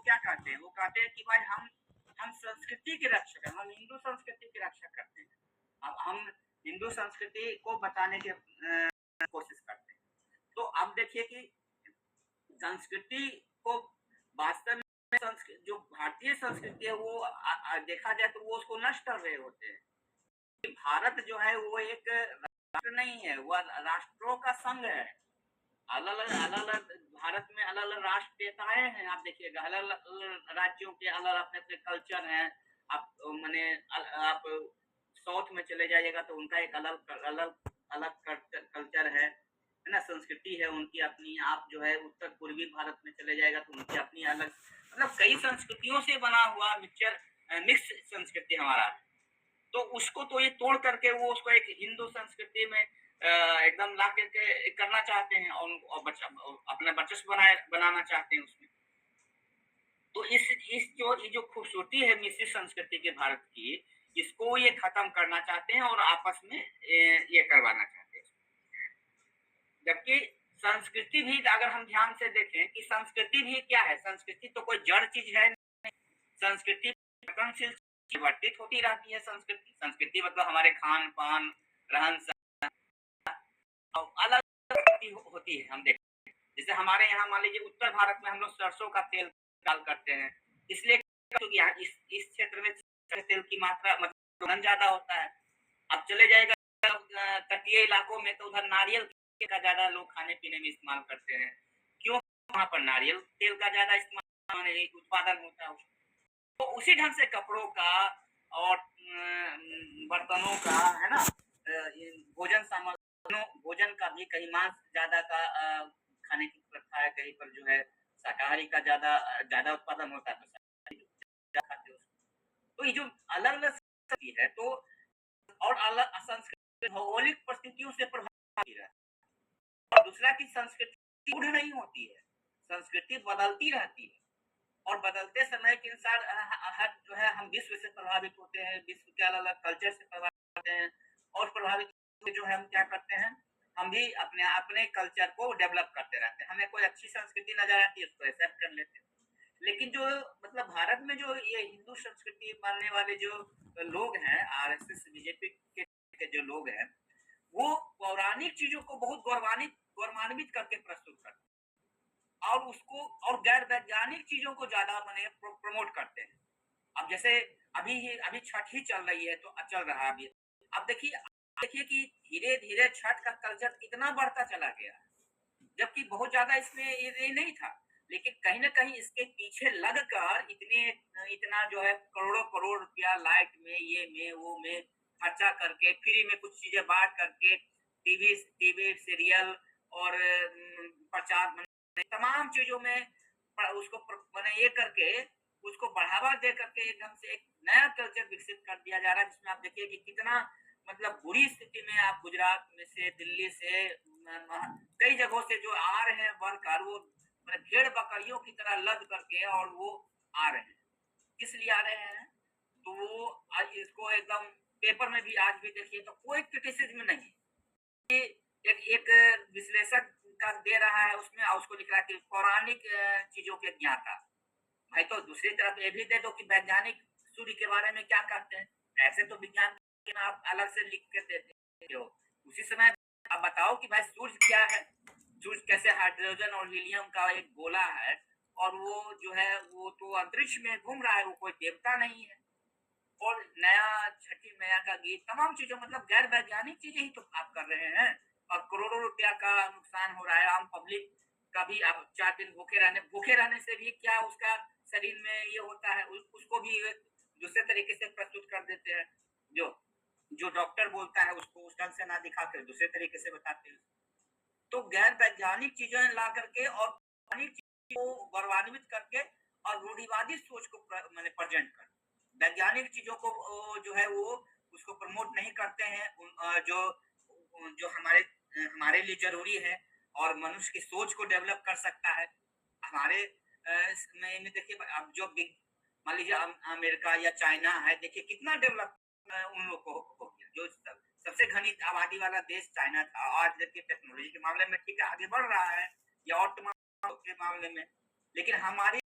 क्या कहते हैं, वो कहते हैं कि भाई हम संस्कृति के रक्षक हैं, हम हिंदू संस्कृति की रक्षा करते हैं। अब हम हिंदू संस्कृति को बचाने की कोशिश करते हैं। तो अब देखिए कि संस्कृति को वास्तव में जो भारतीय संस्कृति है वो देखा जाए तो वो उसको नष्ट कर रहे होते हैं। भारत जो है वो एक राष्ट्र नहीं है, वो राष्ट्रों का संघ है। अलग-अलग भारत में अलग-अलग राष्ट्रीयताएं हैं। आप देखिएगा अलग-अलग राज्यों के अलग अपने-अपने कल्चर हैं। आप माने आप साउथ में चले जाइएगा तो उनका एक अलग कल्चर है ना? संस्कृति है उनकी अपनी। आप जो है उत्तर पूर्वी भारत में चले जाएगा तो उनकी अपनी अलग, मतलब कई संस्कृतियों से बना हुआ मिक्स संस्कृति हमारा है। तो उसको तो ये तोड़ करके वो उसको एक हिंदू संस्कृति में एकदम ला करके करना चाहते हैं और अपना वर्चस्व बनाना चाहते हैं उसमें। तो इस जो खूबसूरती है मिश्रित संस्कृति के भारत की, इसको ये खत्म करना चाहते हैं और आपस में ये करवाना चाहते हैं। जबकि संस्कृति भी अगर हम ध्यान से देखें कि संस्कृति भी क्या है, संस्कृति तो कोई जड़ चीज है नहीं। संस्कृति परिवर्तित होती रहती है। संस्कृति मतलब हमारे खान पान, रहन सहन अलग होती है। हम देखते हैं जैसे हमारे यहाँ मान लीजिए उत्तर भारत में हम लोग सरसों का तेल इस्तेमाल करते हैं, इसलिए क्योंकि इस क्षेत्र में तेल की मात्रा मतलब ज्यादा होता है। अब चले जाएगा तटीय इलाकों में तो उधर नारियल का ज्यादा लोग खाने पीने में इस्तेमाल करते हैं। क्यों? वहाँ पर नारियल तेल का ज्यादा इस्तेमाल उत्पादन होता है। तो उसी ढंग से कपड़ों का और बर्तनों का है ना, भोजन सामग्री, भोजन का भी कहीं मांस ज्यादा का खाने की प्रथा है, कहीं पर जो है शाकाहारी का ज्यादा उत्पादन होता है तो खाते हैं। तो ये जो अलग अलग संस्कृति है तो और अलग संस्कृति भौगोलिक परिस्थितियों से प्रभावित है। और दूसरा की संस्कृति रूढ़ नहीं होती है, संस्कृति बदलती रहती है और बदलते समय के अनुसार हर जो है हम विश्व से प्रभावित होते हैं, विश्व के अलग अलग कल्चर से प्रभावित होते हैं और प्रभावित जो है हम क्या करते हैं, हम भी अपने कल्चर को डेवलप करते रहते हैं। हमें कोई अच्छी संस्कृति नजर आती है उसको एक्सेप्ट कर लेते हैं। लेकिन जो मतलब भारत में जो ये हिंदू संस्कृति मानने वाले जो लोग हैं, आरएसएस बीजेपी के जो लोग हैं, वो पौराणिक चीजों को बहुत गौरवान्वित करके प्रस्तुत करते हैं और उसको और गैर वैज्ञानिक चीजों को ज्यादा माने प्रमोट करते हैं। अब जैसे अभी छठ ही चल रही है तो चल रहा है अभी। अब देखिए कि धीरे धीरे छठ का कल्चर कितना बढ़ता चला गया, जबकि बहुत ज्यादा इसमें ये नहीं था। लेकिन कहीं ना कहीं इसके पीछे लगकर इतना जो है करोड़ों करोड़ रुपया लाइट में, ये में वो में खर्चा करके, फ्री में कुछ चीजें बांट करके, टीवी सीरियल और प्रचार तमाम चीजों में उसको मैंने ये करके उसको बढ़ावा दे करके एकदम से एक नया कल्चर विकसित कर दिया जा रहा है, जिसमें आप देखिए कि कितना मतलब बुरी स्थिति में आप गुजरात में से, दिल्ली से, कई जगहों से जो आ रहे हैं वर्कर, वो भेड़ बकरियों की तरह लद करके और वो आ रहे हैं। किस लिए आ रहे हैं? तो वो आज इसको एकदम पेपर में भी आज भी देखिए तो कोई क्रिटिसिज्म नहीं, एक विश्लेषक का दे रहा है उसमें और उसको लिख रहा है कि पौराणिक चीजों के ज्ञाता। भाई तो दूसरी तरफ ये भी दे दो कि वैज्ञानिक सूर्य के बारे में क्या कहते हैं। ऐसे तो विज्ञान आप अलग से लिख के देते हो, उसी समय आप बताओ कि भाई सूर्य क्या है, सूर्य कैसे हाइड्रोजन और हीलियम का एक गोला है और वो जो है वो तो अंतरिक्ष में घूम रहा है, वो कोई देवता नहीं है। और नया छठी मैया का गीत, तमाम चीजों मतलब गैर वैज्ञानिक चीजें ही तो आप कर रहे हैं और करोड़ों रुपया का नुकसान हो रहा है। आम पब्लिक का भी आप 4 दिन भूखे रहने से भी क्या उसका शरीर में ये होता है, उसको भी दूसरे तरीके से प्रस्तुत कर देते हैं। जो डॉक्टर बोलता है उसको उस ढंग से ना दिखा कर दूसरे तरीके से बताते हैं। तो गैर वैज्ञानिक चीजें ला करके और को गौरवान्वित करके और रूढ़िवादी सोच को मैंने प्रेजेंट कर, वैज्ञानिक चीजों को जो है वो उसको प्रमोट नहीं करते हैं, जो हमारे लिए जरूरी है और मनुष्य की सोच को डेवलप कर सकता है। हमारे में देखिए अब जो मान लीजिए अमेरिका या चाइना है, देखिए कितना डेवलप उन लोग को हो गया। जो सबसे घनी आबादी वाला देश चाइना था, आज देखिए टेक्नोलॉजी के मामले में ठीक है आगे बढ़ रहा है या और के मामले में, लेकिन हमारी